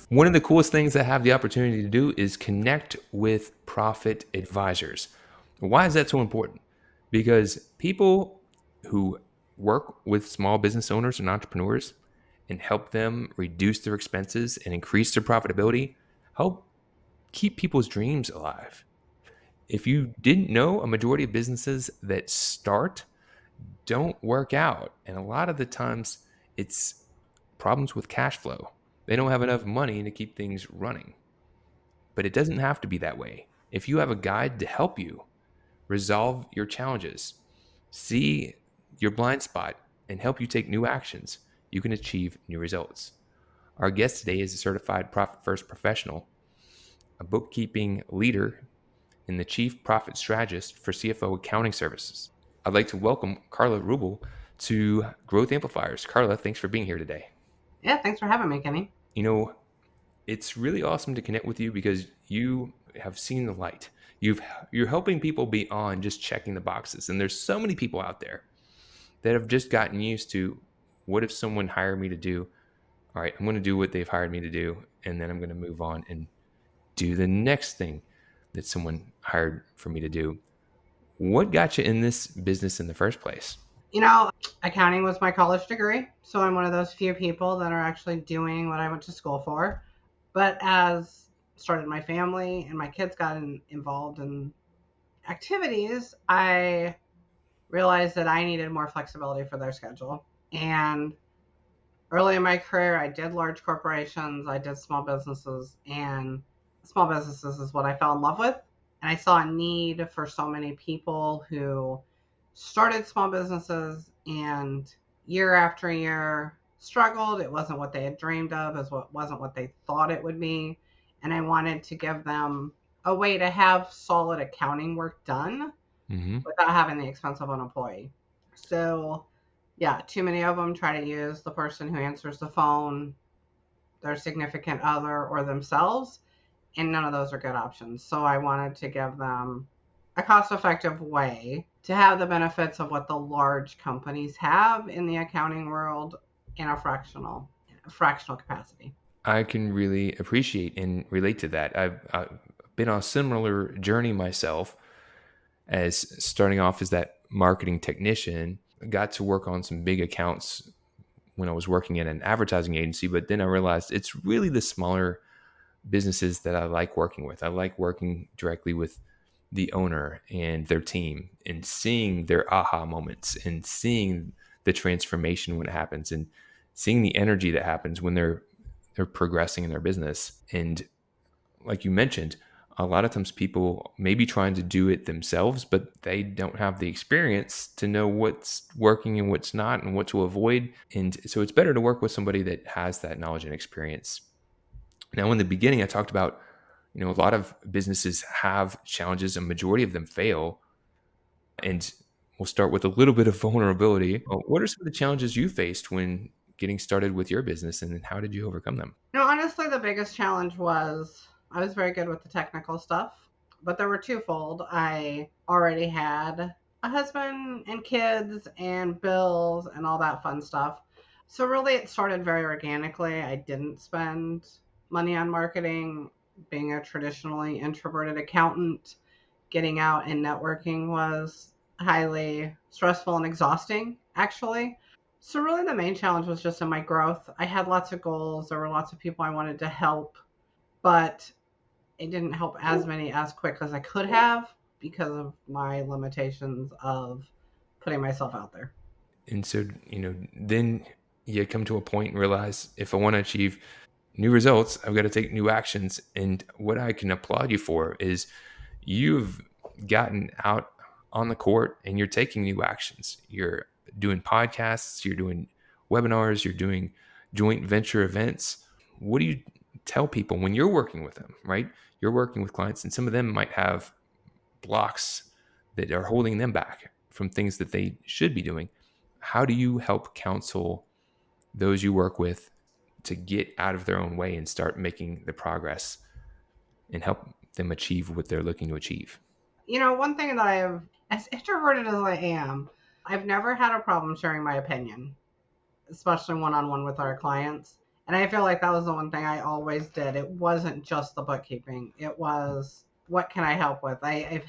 One of the coolest things I have the opportunity to do is connect with profit advisors. Why is that so important? Because people who work with small business owners and entrepreneurs and help them reduce their expenses and increase their profitability help keep people's dreams alive. If you didn't know, a majority of businesses that start don't work out. And a lot of the times it's problems with cash flow. They don't have enough money to keep things running. But it doesn't have to be that way. If you have a guide to help you resolve your challenges, see your blind spot, and help you take new actions, you can achieve new results. Our guest today is a certified Profit First professional, a bookkeeping leader, and the chief profit strategist for CFO Accounting Services. I'd like to welcome Carla Ruble to Growth Amplifiers. Carla, thanks for being here today. Yeah, thanks for having me, Kenny. It's really awesome to connect with you because you have seen the light. You're helping people beyond just checking the boxes. And there's so many people out there that have just gotten used to, what if someone hired me to do, all right, I'm going to do what they've hired me to do, and then I'm going to move on and do the next thing that someone hired for me to do. What got you in this business in the first place? Accounting was my college degree, so I'm one of those few people that are actually doing what I went to school for. But as started my family and my kids got involved in activities, I realized that I needed more flexibility for their schedule. And early in my career, I did large corporations, I did small businesses, and small businesses is what I fell in love with. And I saw a need for so many people who started small businesses and year after year struggled. It wasn't what they had dreamed of, wasn't what they thought it would be. And I wanted to give them a way to have solid accounting work done without having the expense of an employee. So, yeah, too many of them try to use the person who answers the phone, their significant other, or themselves, and none of those are good options. So I wanted to give them a cost-effective way to have the benefits of what the large companies have in the accounting world in a fractional capacity. I can really appreciate and relate to that. I've been on a similar journey myself, as starting off as that marketing technician. I got to work on some big accounts when I was working in an advertising agency, but then I realized it's really the smaller businesses that I like working with. I like working directly with the owner and their team and seeing their aha moments and seeing the transformation when it happens and seeing the energy that happens when they're progressing in their business. And like you mentioned, a lot of times people may be trying to do it themselves, but they don't have the experience to know what's working and what's not and what to avoid. And so it's better to work with somebody that has that knowledge and experience. Now, in the beginning, I talked about, a lot of businesses have challenges, a majority of them fail. And we'll start with a little bit of vulnerability. What are some of the challenges you faced when getting started with your business, and how did you overcome them? Honestly, the biggest challenge was I was very good with the technical stuff, but there were twofold. I already had a husband and kids and bills and all that fun stuff. So really it started very organically. I didn't spend money on marketing. Being a traditionally introverted accountant, getting out and networking was highly stressful and exhausting, actually. So really the main challenge was just in my growth. I had lots of goals. There were lots of people I wanted to help, but it didn't help as many as quick as I could have because of my limitations of putting myself out there. And so, then you come to a point and realize, if I want to achieve new results, I've got to take new actions. And what I can applaud you for is you've gotten out on the court and you're taking new actions. You're doing podcasts, you're doing webinars, you're doing joint venture events. What do you tell people when you're working with them, right? You're working with clients and some of them might have blocks that are holding them back from things that they should be doing. How do you help counsel those you work with to get out of their own way and start making the progress and help them achieve what they're looking to achieve? One thing that I have, as introverted as I am, I've never had a problem sharing my opinion, especially one on one with our clients. And I feel like that was the one thing I always did. It wasn't just the bookkeeping, it was what can I help with? I've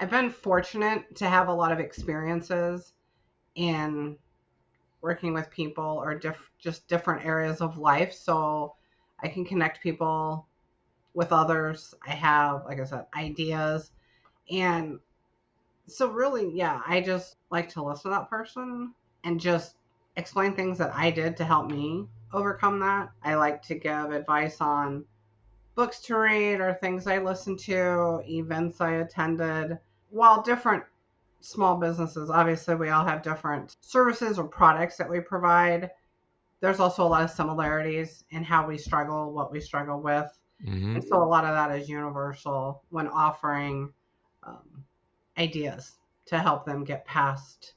been fortunate to have a lot of experiences in working with people or just different areas of life. So I can connect people with others. I have, like I said, ideas. And so really, yeah, I just like to listen to that person and just explain things that I did to help me overcome that. I like to give advice on books to read or things I listened to, events I attended. While different small businesses, obviously, we all have different services or products that we provide. There's also a lot of similarities in how we struggle, what we struggle with. And Hmm. so a lot of that is universal when offering um, ideas to help them get past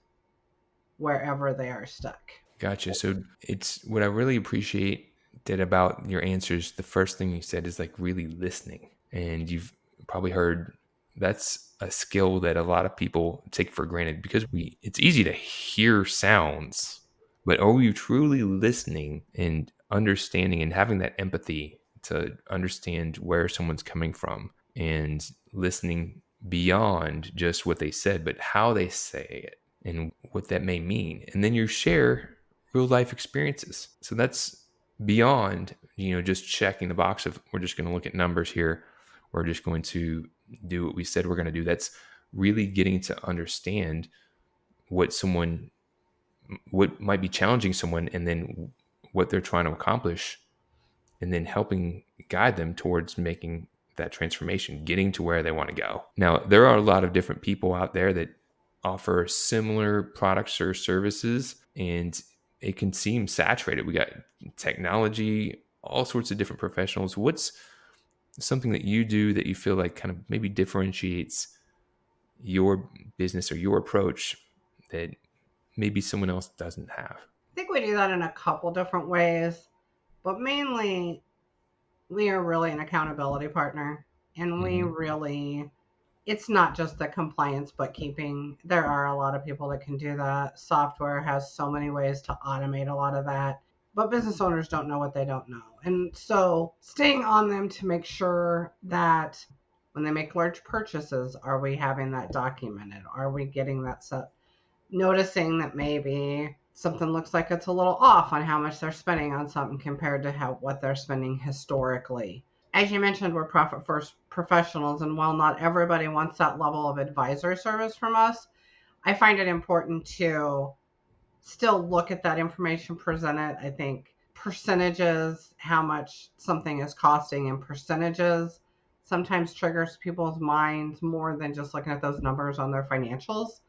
wherever they are stuck. Gotcha. So it's what I really appreciate that about your answers. The first thing you said is like really listening. And you've probably heard that's a skill that a lot of people take for granted because it's easy to hear sounds, but are you truly listening and understanding and having that empathy to understand where someone's coming from and listening beyond just what they said, but how they say it and what that may mean. And then you share real life experiences. So that's beyond, just checking the box of we're just going to look at numbers here. We're just going to do what we said we're going to do. That's really getting to understand what someone, what might be challenging someone, and then what they're trying to accomplish, and then helping guide them towards making that transformation, getting to where they want to go. Now, there are a lot of different people out there that offer similar products or services, and it can seem saturated. We got technology, all sorts of different professionals. What's something that you do that you feel like kind of maybe differentiates your business or your approach that maybe someone else doesn't have? I think we do that in a couple different ways, but mainly we are really an accountability partner. And we Hmm. really, it's not just the compliance bookkeeping. There are a lot of people that can do that. Software has so many ways to automate a lot of that. But business owners don't know what they don't know. And so staying on them to make sure that when they make large purchases, are we having that documented? Are we getting that set? Noticing that maybe something looks like it's a little off on how much they're spending on something compared to what they're spending historically. As you mentioned, we're profit first professionals, and while not everybody wants that level of advisor service from us, I find it important to still look at that information presented. I think percentages, how much something is costing in percentages, sometimes triggers people's minds more than just looking at those numbers on their financials.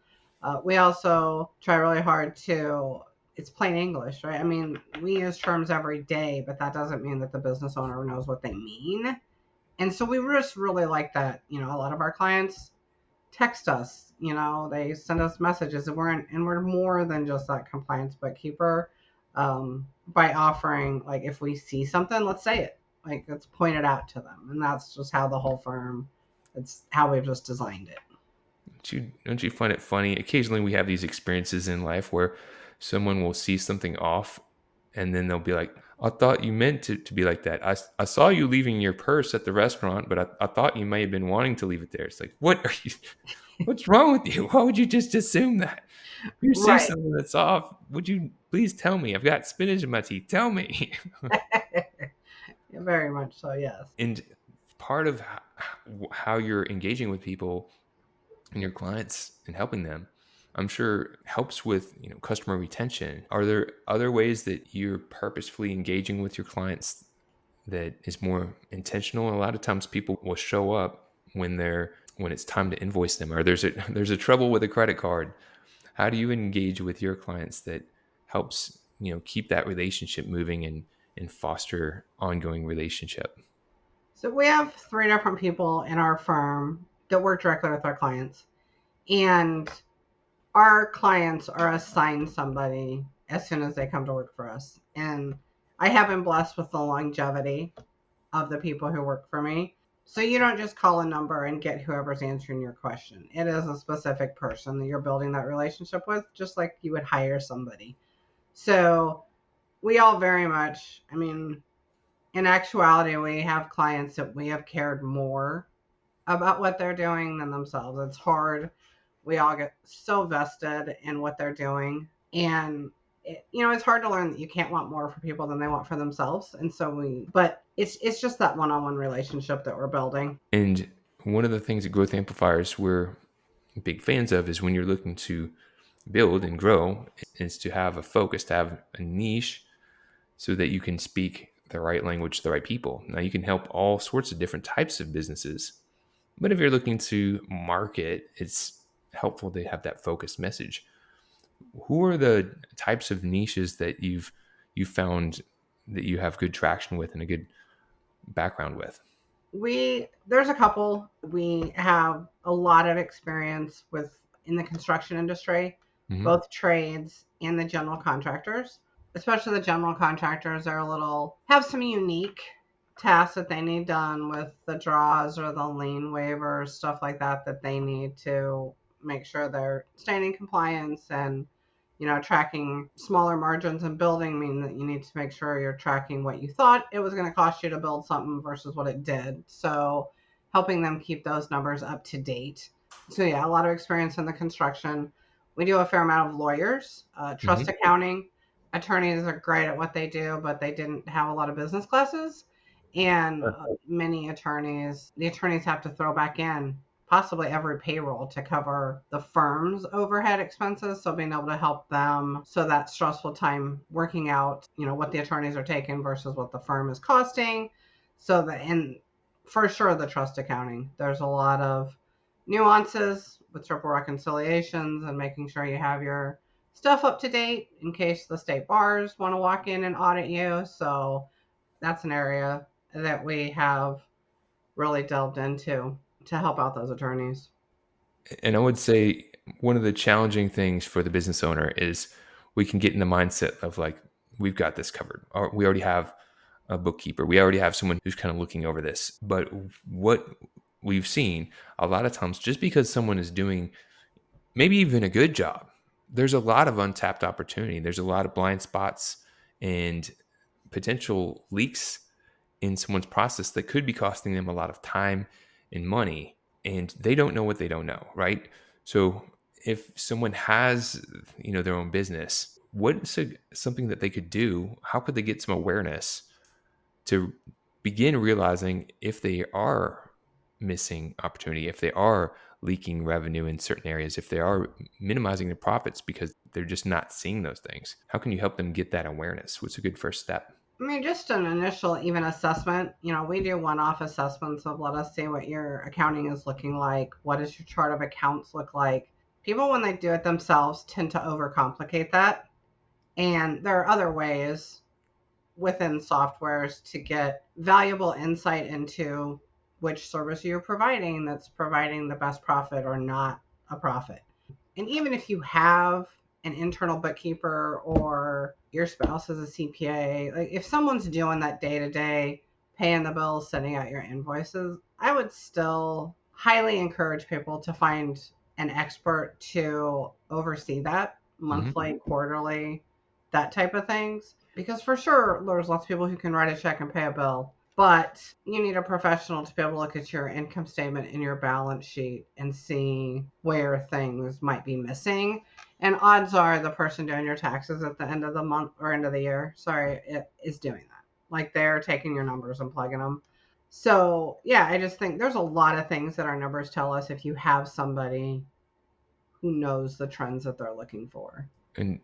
We also try really hard to, it's plain English, right? I mean, we use terms every day, but that doesn't mean that the business owner knows what they mean. And so we just really like that. A lot of our clients text us, they send us messages, and we're more than just that compliance bookkeeper. By offering, like, if we see something, let's say it, like, let's point it out to them. And that's just how the whole firm, it's how we've just designed it. Don't you find it funny? Occasionally, we have these experiences in life where someone will see something off, and then they'll be like, "I thought you meant to be like that. I saw you leaving your purse at the restaurant, but I thought you may have been wanting to leave it there." It's like, what are you? What's wrong with you? Why would you just assume that? If you see Right. something that's off, would you please tell me? I've got spinach in my teeth. Tell me. Very much so, yes. And part of how you're engaging with people and your clients and helping them, I'm sure helps with customer retention. Are there other ways that you're purposefully engaging with your clients that is more intentional? A lot of times people will show up when it's time to invoice them, or there's a trouble with a credit card. How do you engage with your clients that helps keep that relationship moving and foster ongoing relationship? So we have three different people in our firm that work directly with our clients. And our clients are assigned somebody as soon as they come to work for us. And I have been blessed with the longevity of the people who work for me. So you don't just call a number and get whoever's answering your question. It is a specific person that you're building that relationship with, just like you would hire somebody. So we all very much, I mean, in actuality, we have clients that we have cared more about what they're doing than themselves. It's hard. We all get so vested in what they're doing. And it's hard to learn that you can't want more for people than they want for themselves. And so but it's just that one-on-one relationship that we're building. And one of the things at Growth Amplifiers we're big fans of is when you're looking to build and grow, is to have a focus, to have a niche so that you can speak the right language to the right people. Now, you can help all sorts of different types of businesses, but if you're looking to market, it's helpful to have that focused message. Who are the types of niches that you found that you have good traction with and a good background with? There's a couple. We have a lot of experience with in the construction industry, Mm-hmm. both trades and the general contractors. Especially the general contractors are have some unique tasks that they need done with the draws or the lien waivers, stuff like that, that they need to make sure they're staying in compliance. And tracking smaller margins in building mean that you need to make sure you're tracking what you thought it was going to cost you to build something versus what it did. So helping them keep those numbers up to date. So yeah, a lot of experience in the construction. We do a fair amount of lawyers, trust Mm-hmm. accounting. Attorneys are great at what they do, but they didn't have a lot of business classes. And the attorneys have to throw back in possibly every payroll to cover the firm's overhead expenses. So being able to help them so that stressful time working out, what the attorneys are taking versus what the firm is costing. And for sure, the trust accounting, there's a lot of nuances with triple reconciliations and making sure you have your stuff up to date in case the state bars want to walk in and audit you. So that's an area that we have really delved into to help out those attorneys. And I would say one of the challenging things for the business owner is we can get in the mindset of like, we've got this covered, or we already have a bookkeeper, we already have someone who's kind of looking over this. But what we've seen a lot of times, just because someone is doing maybe even a good job, there's a lot of untapped opportunity. There's a lot of blind spots and potential leaks in someone's process that could be costing them a lot of time and money, and they don't know what they don't know, right? So if someone has their own business, what's something that they could do? How could they get some awareness to begin realizing if they are missing opportunity, if they are leaking revenue in certain areas, if they are minimizing their profits because they're just not seeing those things? How can you help them get that awareness? What's a good first step? I mean, just an initial even assessment. We do one-off assessments of let us see what your accounting is looking like. What does your chart of accounts look like? People, when they do it themselves, tend to overcomplicate that. And there are other ways within softwares to get valuable insight into which service you're providing that's providing the best profit or not a profit. And even if you have an internal bookkeeper or your spouse is a CPA, like if someone's doing that day to day, paying the bills, sending out your invoices, I would still highly encourage people to find an expert to oversee that Hmm. monthly, quarterly, that type of things. Because for sure, there's lots of people who can write a check and pay a bill, but you need a professional to be able to look at your income statement and your balance sheet and see where things might be missing. And odds are the person doing your taxes at the end of the month or end of the year, sorry, it is doing that. Like they're taking your numbers and plugging them. So, yeah, I just think there's a lot of things that our numbers tell us if you have somebody who knows the trends that they're looking for. And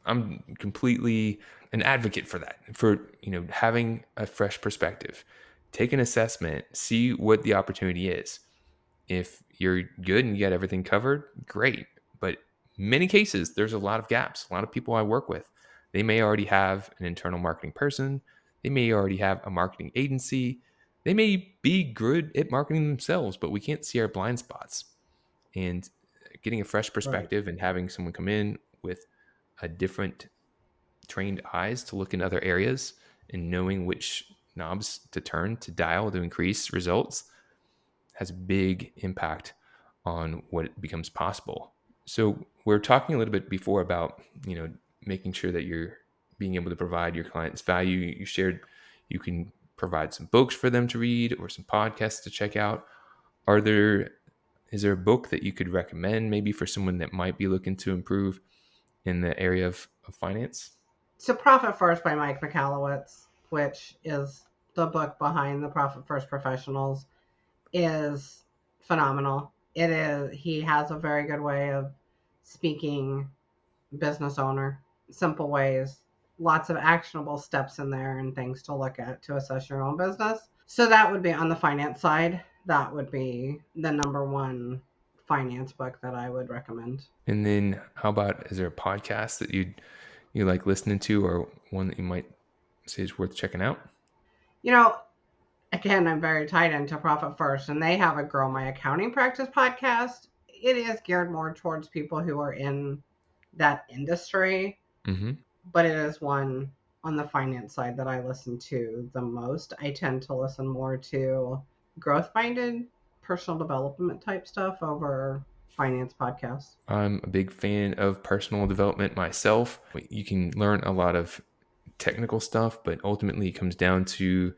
I'm completely an advocate for that, for having a fresh perspective, take an assessment, see what the opportunity is. If you're good and you got everything covered, great. But many cases, there's a lot of gaps. A lot of people I work with, they may already have an internal marketing person, they may already have a marketing agency, they may be good at marketing themselves, but we can't see our blind spots. And getting a fresh Right. perspective and having someone come in with a different trained eyes to look in other areas and knowing which knobs to turn, to dial, to increase results has a big impact on what becomes possible. So we're talking a little bit before about, making sure that you're being able to provide your clients value. You shared you can provide some books for them to read or some podcasts to check out. Is there a book that you could recommend maybe for someone that might be looking to improve in the area of finance? So Profit First by Mike Michalowicz, which is the book behind the Profit First Professionals, is phenomenal. He has a very good way of speaking business owner, simple ways, lots of actionable steps in there and things to look at to assess your own business. So that would be on the finance side. That would be the number one finance book that I would recommend. And then how about, is there a podcast that you like listening to, or one that you might say is worth checking out? You know, again, I'm very tied into Profit First, and they have a Grow My Accounting Practice podcast. It is geared more towards people who are in that industry, Mm-hmm. but it is one on the finance side that I listen to the most. I tend to listen more to growth minded, personal development type stuff over finance podcasts. I'm a big fan of personal development myself. You can learn a lot of technical stuff, but ultimately it comes down to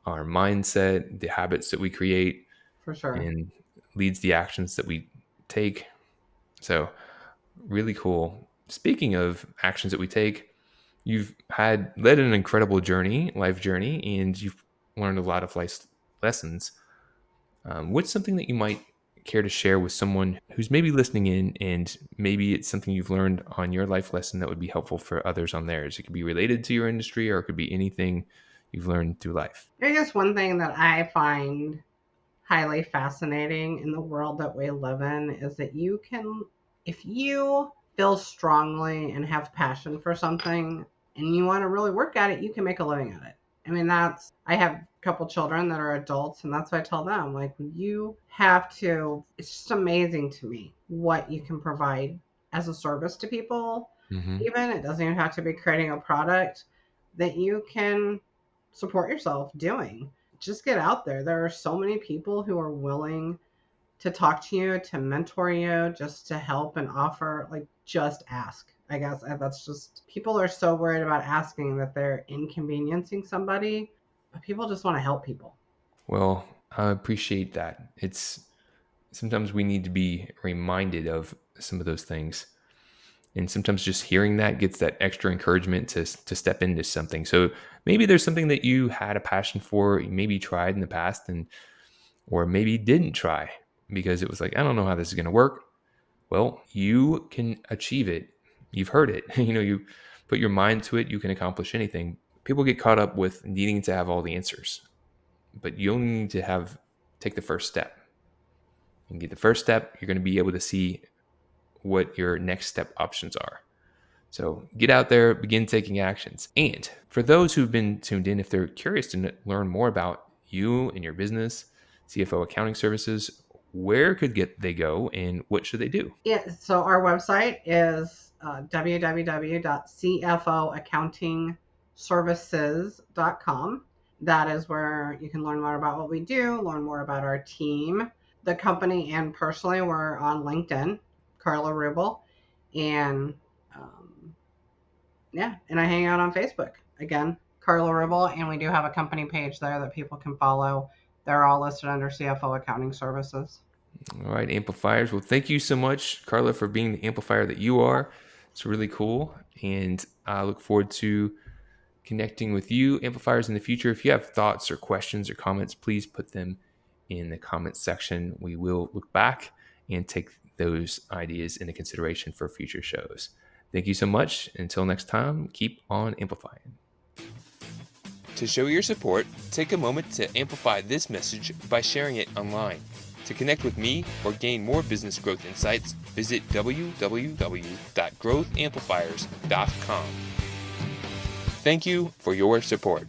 our mindset, the habits that we create, For sure. and leads the actions that we take. So, really cool. Speaking of actions that we take, you've led an incredible life journey, and you've learned a lot of life lessons. What's something that you might care to share with someone who's maybe listening in, and maybe it's something you've learned on your life lesson that would be helpful for others on theirs? It could be related to your industry, or it could be anything you've learned through life. I guess one thing that I find highly fascinating in the world that we live in is that if you feel strongly and have passion for something and you want to really work at it, you can make a living at it. I mean, I have a couple children that are adults, and that's what I tell them. Like, it's just amazing to me what you can provide as a service to people. Mm-hmm. Even it doesn't even have to be creating a product that you can support yourself doing. Just get out there. There are so many people who are willing to talk to you, to mentor you, just to help and offer. Like, just ask. I guess that's just, people are so worried about asking that they're inconveniencing somebody, but people just want to help people. Well, I appreciate that. Sometimes we need to be reminded of some of those things. And sometimes just hearing that gets that extra encouragement to step into something. So maybe there's something that you had a passion for, you maybe tried in the past, or maybe didn't try because it was like, I don't know how this is going to work. Well, you can achieve it. You've heard it. You put your mind to it, you can accomplish anything. People get caught up with needing to have all the answers, but you only need to take the first step. And get the first step, you're going to be able to see what your next step options are. So get out there, begin taking actions. And for those who've been tuned in, if they're curious to learn more about you and your business, CFO Accounting Services, where could they go, and what should they do? Yeah, so our website is www.cfoaccountingservices.com. That is where you can learn more about what we do, learn more about our team, the company, and personally, we're on LinkedIn, Carla Ruble, and and I hang out on Facebook. Again, Carla Ruble, and we do have a company page there that people can follow. They're all listed under CFO Accounting Services. All right, amplifiers. Well, thank you so much, Carla, for being the amplifier that you are. It's really cool, and I look forward to connecting with you, amplifiers, in the future. If you have thoughts or questions or comments, please put them in the comments section. We will look back and take those ideas into consideration for future shows. Thank you so much. Until next time, keep on amplifying. To show your support, take a moment to amplify this message by sharing it online. To connect with me or gain more business growth insights, visit www.growthamplifiers.com. Thank you for your support.